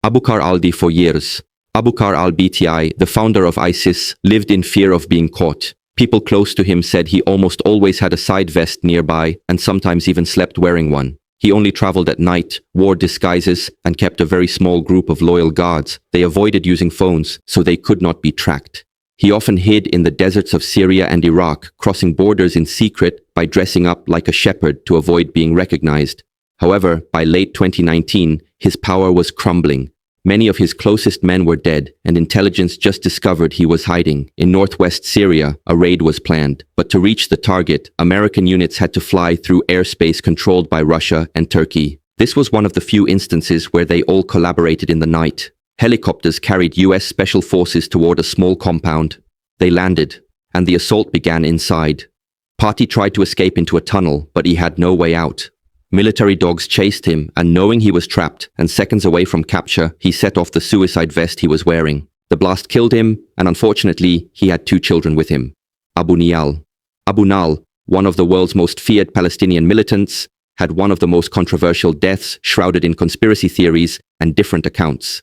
Abukar al-Bti for years. Abukar al-Bti, the founder of ISIS, lived in fear of being caught. People close to him said he almost always had a side vest nearby and sometimes even slept wearing one. He only traveled at night, wore disguises, and kept a very small group of loyal guards. They avoided using phones, so they could not be tracked. He often hid in the deserts of Syria and Iraq, crossing borders in secret by dressing up like a shepherd to avoid being recognized. However, by late 2019, his power was crumbling. Many of his closest men were dead, and intelligence just discovered he was hiding. In northwest Syria, a raid was planned. But to reach the target, American units had to fly through airspace controlled by Russia and Turkey. This was one of the few instances where they all collaborated in the night. Helicopters carried US Special Forces toward a small compound. They landed, and the assault began inside. Party tried to escape into a tunnel, but he had no way out. Military dogs chased him, and knowing he was trapped and seconds away from capture, he set off the suicide vest he was wearing. The blast killed him, and unfortunately, he had 2 children with him. Abu Nial. Abu Nal, one of the world's most feared Palestinian militants, had one of the most controversial deaths shrouded in conspiracy theories and different accounts.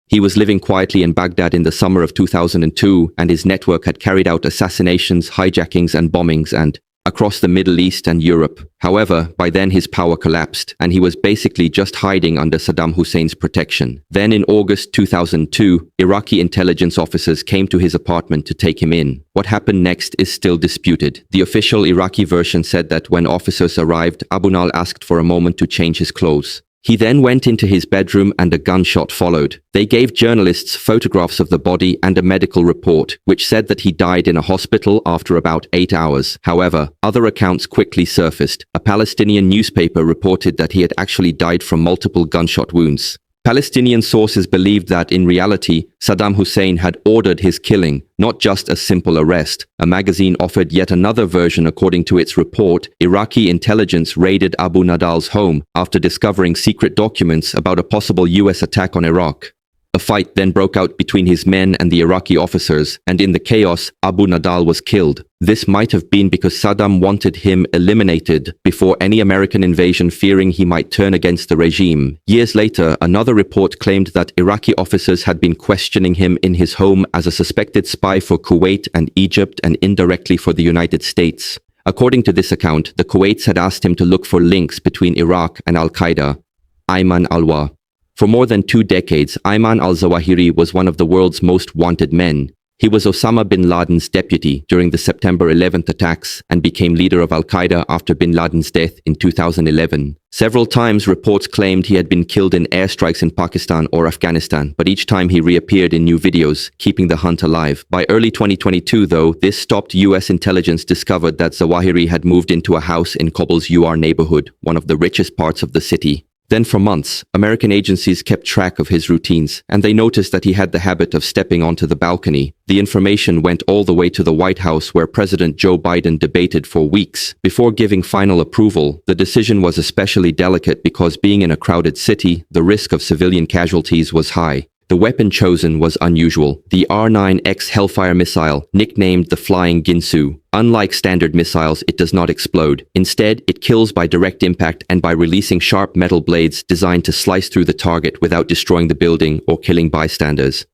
He was living quietly in Baghdad in the summer of 2002, and his network had carried out assassinations, hijackings, and bombings across the Middle East and Europe. However, by then his power collapsed, and he was basically just hiding under Saddam Hussein's protection. Then in August 2002, Iraqi intelligence officers came to his apartment to take him in. What happened next is still disputed. The official Iraqi version said that when officers arrived, Abu Nal asked for a moment to change his clothes. He then went into his bedroom and a gunshot followed. They gave journalists photographs of the body and a medical report, which said that he died in a hospital after about 8 hours. However, other accounts quickly surfaced. A Palestinian newspaper reported that he had actually died from multiple gunshot wounds. Palestinian sources believed that, in reality, Saddam Hussein had ordered his killing, not just a simple arrest. A magazine offered yet another version. According to its report, Iraqi intelligence raided Abu Nadal's home after discovering secret documents about a possible US attack on Iraq. A fight then broke out between his men and the Iraqi officers, and in the chaos, Abu Nadal was killed. This might have been because Saddam wanted him eliminated before any American invasion, fearing he might turn against the regime. Years later, another report claimed that Iraqi officers had been questioning him in his home as a suspected spy for Kuwait and Egypt, and indirectly for the United States. According to this account, the Kuwaits had asked him to look for links between Iraq and Al-Qaeda. Ayman al-Zawahiri. For more than 2 decades, Ayman al-Zawahiri was one of the world's most wanted men. He was Osama bin Laden's deputy during the September 11th attacks and became leader of Al-Qaeda after bin Laden's death in 2011. Several times reports claimed he had been killed in airstrikes in Pakistan or Afghanistan, but each time he reappeared in new videos, keeping the hunt alive. By early 2022, though, this stopped. US intelligence discovered that Zawahiri had moved into a house in Kabal's UR neighborhood, one of the richest parts of the city. Then for months, American agencies kept track of his routines, and they noticed that he had the habit of stepping onto the balcony. The information went all the way to the White House, where President Joe Biden debated for weeks before giving final approval. The decision was especially delicate because, being in a crowded city, the risk of civilian casualties was high. The weapon chosen was unusual, the R-9X Hellfire missile, nicknamed the Flying Ginsu. Unlike standard missiles, it does not explode. Instead, it kills by direct impact and by releasing sharp metal blades designed to slice through the target without destroying the building or killing bystanders.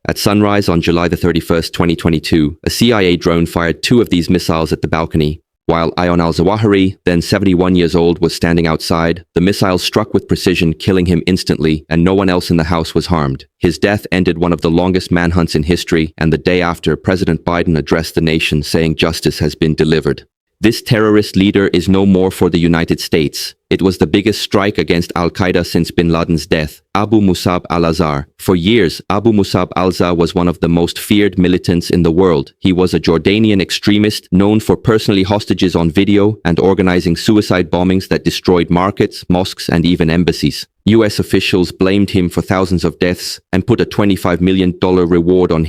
At sunrise on July 31st, 2022, a CIA drone fired 2 of these missiles at the balcony. While Ayman al-Zawahiri, then 71 years old, was standing outside, the missiles struck with precision, killing him instantly, and no one else in the house was harmed. His death ended one of the longest manhunts in history, and the day after, President Biden addressed the nation saying justice has been delivered. This terrorist leader is no more for the United States. It was the biggest strike against Al-Qaeda since bin Laden's death. Abu Musab al-Azhar. For years, Abu Musab al-Azhar was one of the most feared militants in the world. He was a Jordanian extremist known for personally hostages on video and organizing suicide bombings that destroyed markets, mosques, and even embassies. US officials blamed him for thousands of deaths and put a $25 million reward on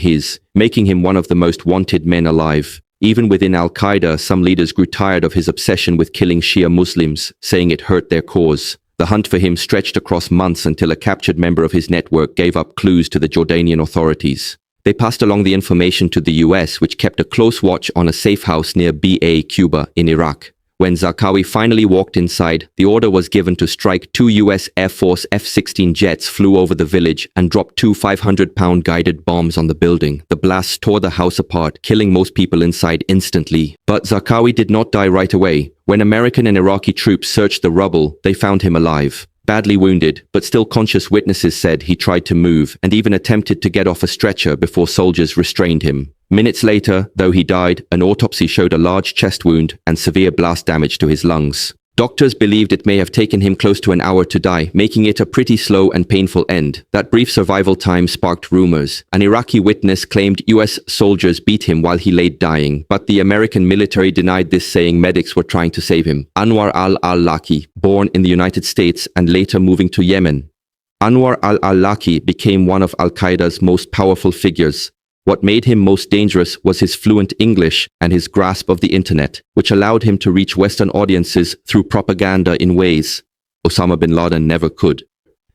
making him one of the most wanted men alive. Even within Al-Qaeda, some leaders grew tired of his obsession with killing Shia Muslims, saying it hurt their cause. The hunt for him stretched across months until a captured member of his network gave up clues to the Jordanian authorities. They passed along the information to the US, which kept a close watch on a safe house near Ba, Cuba, in Iraq. When Zarqawi finally walked inside, the order was given to strike. 2 U.S. Air Force F-16 jets flew over the village and dropped 2 500-pound guided bombs on the building. The blasts tore the house apart, killing most people inside instantly. But Zarqawi did not die right away. When American and Iraqi troops searched the rubble, they found him alive. Badly wounded, but still conscious, witnesses said he tried to move and even attempted to get off a stretcher before soldiers restrained him. Minutes later, though he died, an autopsy showed a large chest wound and severe blast damage to his lungs. Doctors believed it may have taken him close to an hour to die, making it a pretty slow and painful end. That brief survival time sparked rumors. An Iraqi witness claimed US soldiers beat him while he lay dying, but the American military denied this, saying medics were trying to save him. Anwar al-Awlaki, born in the United States and later moving to Yemen. Anwar al-Awlaki became one of Al-Qaeda's most powerful figures. What made him most dangerous was his fluent English and his grasp of the internet, which allowed him to reach Western audiences through propaganda in ways Osama bin Laden never could.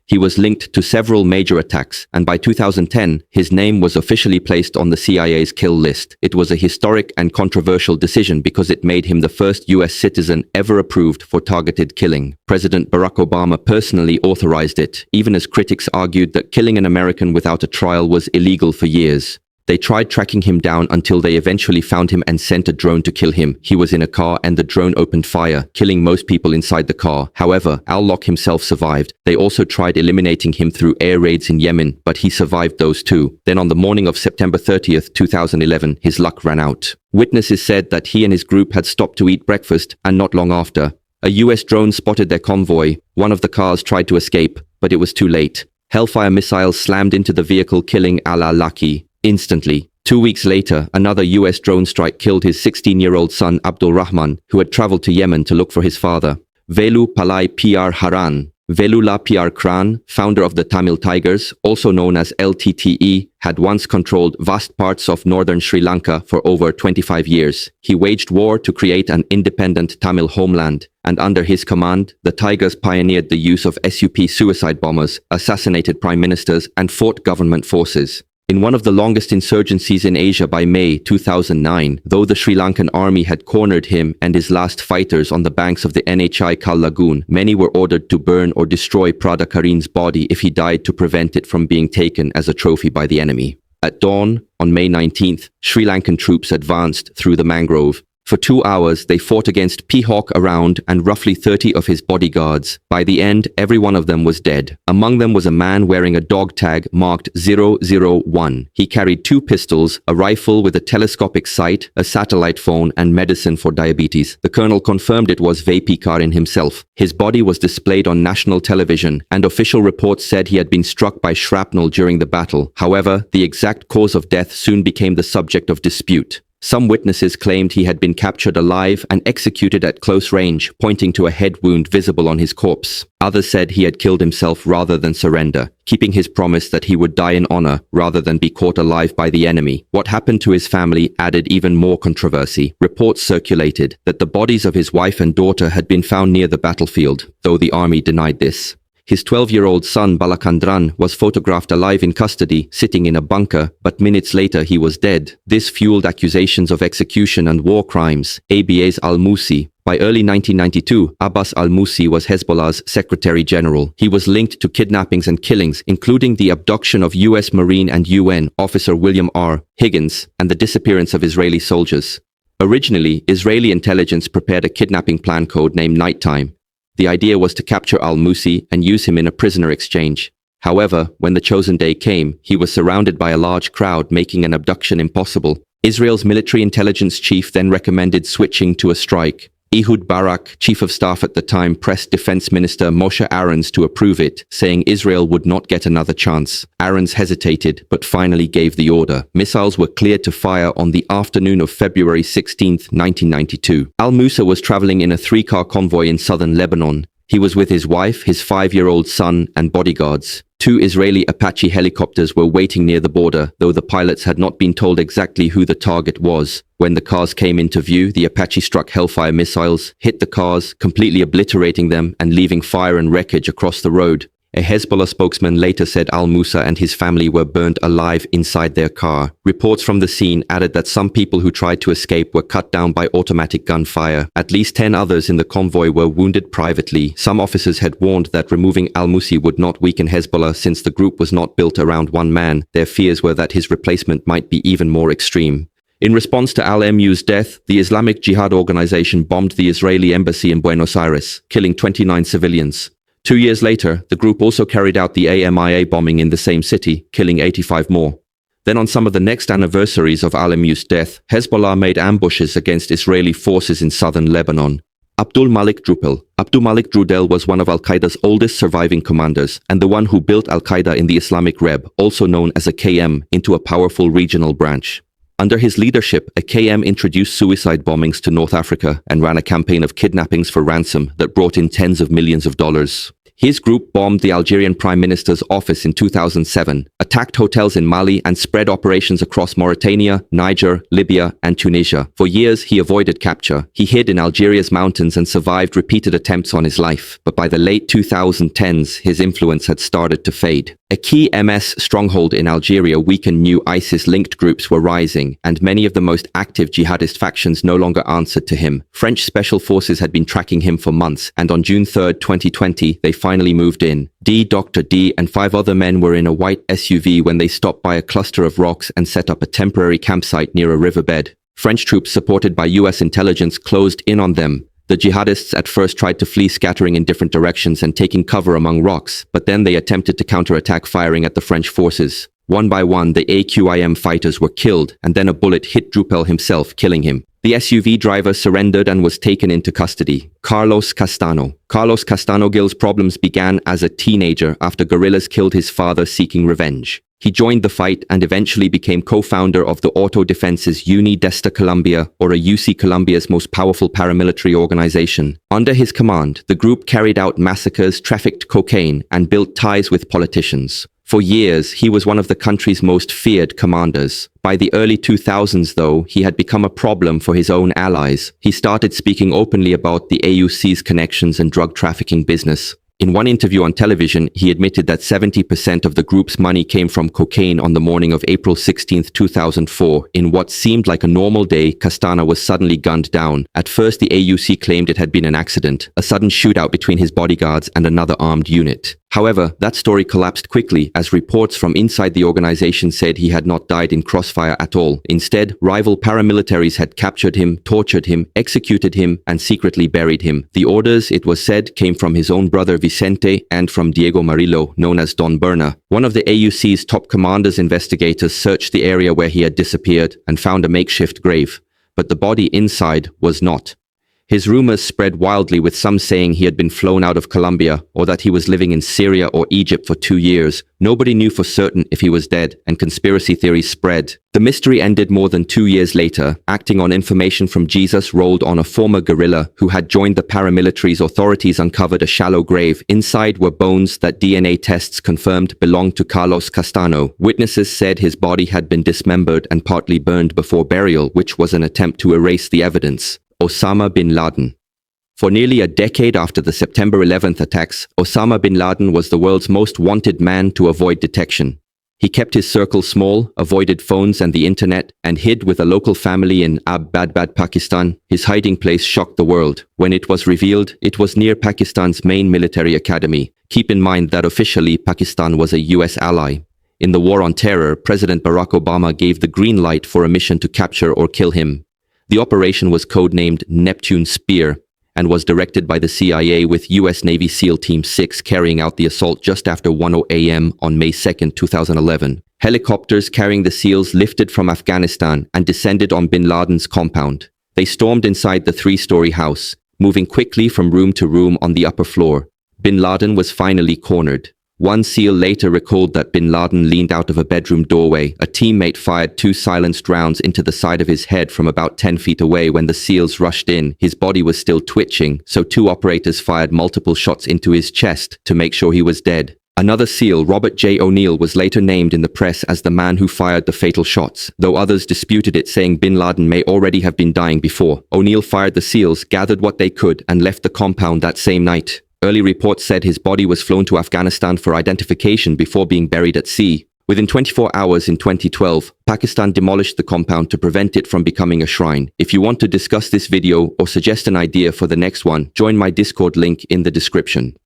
He was linked to several major attacks, and by 2010, his name was officially placed on the CIA's kill list. It was a historic and controversial decision because it made him the first US citizen ever approved for targeted killing. President Barack Obama personally authorized it, even as critics argued that killing an American without a trial was illegal for years. They tried tracking him down until they eventually found him and sent a drone to kill him. He was in a car and the drone opened fire, killing most people inside the car. However, al-Awlaki himself survived. They also tried eliminating him through air raids in Yemen, but he survived those too. Then on the morning of September 30th, 2011, his luck ran out. Witnesses said that he and his group had stopped to eat breakfast, and not long after, a US drone spotted their convoy. One of the cars tried to escape, but it was too late. Hellfire missiles slammed into the vehicle, killing al-Awlaki instantly. 2 weeks later, another US drone strike killed his 16-year-old son Abdul Rahman, who had traveled to Yemen to look for his father. Velu Palai PR Haran, Velula PR Kran, founder of the Tamil Tigers, also known as LTTE, had once controlled vast parts of northern Sri Lanka for over 25 years. He waged war to create an independent Tamil homeland, and under his command, the Tigers pioneered the use of SUP suicide bombers, assassinated prime ministers, and fought government forces. In one of the longest insurgencies in Asia by May 2009, though the Sri Lankan army had cornered him and his last fighters on the banks of the Nhi Kal Lagoon, many were ordered to burn or destroy Pradakarin's body if he died to prevent it from being taken as a trophy by the enemy. At dawn, on May 19th, Sri Lankan troops advanced through the mangrove. For 2 hours, they fought against Pihawk around and roughly 30 of his bodyguards. By the end, every one of them was dead. Among them was a man wearing a dog tag marked 001. He carried 2 pistols, a rifle with a telescopic sight, a satellite phone, and medicine for diabetes. The colonel confirmed it was Vapikarin himself. His body was displayed on national television, and official reports said he had been struck by shrapnel during the battle. However, the exact cause of death soon became the subject of dispute. Some witnesses claimed he had been captured alive and executed at close range, pointing to a head wound visible on his corpse. Others said he had killed himself rather than surrender, keeping his promise that he would die in honor rather than be caught alive by the enemy. What happened to his family added even more controversy. Reports circulated that the bodies of his wife and daughter had been found near the battlefield, though the army denied this. His 12-year-old son Balakandran was photographed alive in custody, sitting in a bunker, but minutes later he was dead. This fueled accusations of execution and war crimes. Abbas al-Musi. By early 1992, Abbas al-Musi was Hezbollah's Secretary General. He was linked to kidnappings and killings, including the abduction of US Marine and UN officer William R. Higgins and the disappearance of Israeli soldiers. Originally, Israeli intelligence prepared a kidnapping plan codenamed Nighttime. The idea was to capture al-Musi and use him in a prisoner exchange. However, when the chosen day came, he was surrounded by a large crowd, making an abduction impossible. Israel's military intelligence chief then recommended switching to a strike. Ehud Barak, chief of staff at the time, pressed Defense Minister Moshe Aarons to approve it, saying Israel would not get another chance. Aarons hesitated, but finally gave the order. Missiles were cleared to fire on the afternoon of February 16, 1992. Al-Musa was traveling in a 3-car convoy in southern Lebanon. He was with his wife, his 5-year-old son, and bodyguards. 2 Israeli Apache helicopters were waiting near the border, though the pilots had not been told exactly who the target was. When the cars came into view, the Apache struck Hellfire missiles, hit the cars, completely obliterating them and leaving fire and wreckage across the road. A Hezbollah spokesman later said al-Musa and his family were burned alive inside their car. Reports from the scene added that some people who tried to escape were cut down by automatic gunfire. At least 10 others in the convoy were wounded privately. Some officers had warned that removing al-Musi would not weaken Hezbollah since the group was not built around one man. Their fears were that his replacement might be even more extreme. In response to al-Mu's death, the Islamic Jihad organization bombed the Israeli embassy in Buenos Aires, killing 29 civilians. 2 years later, the group also carried out the AMIA bombing in the same city, killing 85 more. Then on some of the next anniversaries of al-Mu's death, Hezbollah made ambushes against Israeli forces in southern Lebanon. Abdul Malik Drudel was one of Al-Qaeda's oldest surviving commanders and the one who built Al-Qaeda in the Islamic Reb, also known as a KM, into a powerful regional branch. Under his leadership, a KM introduced suicide bombings to North Africa and ran a campaign of kidnappings for ransom that brought in tens of millions of dollars. His group bombed the Algerian Prime Minister's office in 2007, attacked hotels in Mali, and spread operations across Mauritania, Niger, Libya, and Tunisia. For years, he avoided capture. He hid in Algeria's mountains and survived repeated attempts on his life. But by the late 2010s, his influence had started to fade. A key MS stronghold in Algeria weakened. New ISIS-linked groups were rising, and many of the most active jihadist factions no longer answered to him. French special forces had been tracking him for months, and on June 3, 2020, they finally moved in. Dr. D and 5 other men were in a white SUV when they stopped by a cluster of rocks and set up a temporary campsite near a riverbed. French troops supported by US intelligence closed in on them. The jihadists at first tried to flee, scattering in different directions and taking cover among rocks, but then they attempted to counterattack, firing at the French forces. One by one, the AQIM fighters were killed, and then a bullet hit Drupal himself, killing him. The SUV driver surrendered and was taken into custody. Carlos Castano Gil's problems began as a teenager after guerrillas killed his father seeking revenge. He joined the fight and eventually became co-founder of the Auto Defense's Uni d'Esta Colombia, or a UC Colombia's most powerful paramilitary organization. Under his command, the group carried out massacres, trafficked cocaine, and built ties with politicians. For years, he was one of the country's most feared commanders. By the early 2000s, though, he had become a problem for his own allies. He started speaking openly about the AUC's connections and drug trafficking business. In one interview on television, he admitted that 70% of the group's money came from cocaine. On the morning of April 16, 2004, in what seemed like a normal day, Castano was suddenly gunned down. At first, the AUC claimed it had been an accident, a sudden shootout between his bodyguards and another armed unit. However, that story collapsed quickly as reports from inside the organization said he had not died in crossfire at all. Instead, rival paramilitaries had captured him, tortured him, executed him, and secretly buried him. The orders, it was said, came from his own brother Vicente and from Diego Marillo, known as Don Berna. One of the AUC's top commanders. Investigators searched the area where he had disappeared and found a makeshift grave, but the body inside was not. His rumors spread wildly, with some saying he had been flown out of Colombia or that he was living in Syria or Egypt for 2 years. Nobody knew for certain if he was dead, and conspiracy theories spread. The mystery ended more than 2 years later. Acting on information from Jesus rolled on a former guerrilla who had joined the paramilitaries. Authorities uncovered a shallow grave. Inside were bones that DNA tests confirmed belonged to Carlos Castano. Witnesses said his body had been dismembered and partly burned before burial, which was an attempt to erase the evidence. Osama bin Laden. For nearly a decade after the September 11th attacks, Osama bin Laden was the world's most wanted man to avoid detection. He kept his circle small, avoided phones and the internet, and hid with a local family in Abbottabad, Pakistan. His hiding place shocked the world. When it was revealed, it was near Pakistan's main military academy. Keep in mind that officially Pakistan was a US ally. In the war on terror, President Barack Obama gave the green light for a mission to capture or kill him. The operation was codenamed Neptune Spear and was directed by the CIA, with US Navy SEAL Team 6 carrying out the assault just after 1:00 a.m. on May 2, 2011. Helicopters carrying the SEALs lifted from Afghanistan and descended on bin Laden's compound. They stormed inside the 3-story house, moving quickly from room to room on the upper floor. Bin Laden was finally cornered. One SEAL later recalled that bin Laden leaned out of a bedroom doorway. A teammate fired 2 silenced rounds into the side of his head from about 10 feet away. When the SEALs rushed in, his body was still twitching, so 2 operators fired multiple shots into his chest to make sure he was dead. Another SEAL, Robert J. O'Neill, was later named in the press as the man who fired the fatal shots, though others disputed it, saying bin Laden may already have been dying before. O'Neill fired the SEALs, gathered what they could, and left the compound that same night. Early reports said his body was flown to Afghanistan for identification before being buried at sea. Within 24 hours in 2012, Pakistan demolished the compound to prevent it from becoming a shrine. If you want to discuss this video or suggest an idea for the next one, join my Discord link in the description.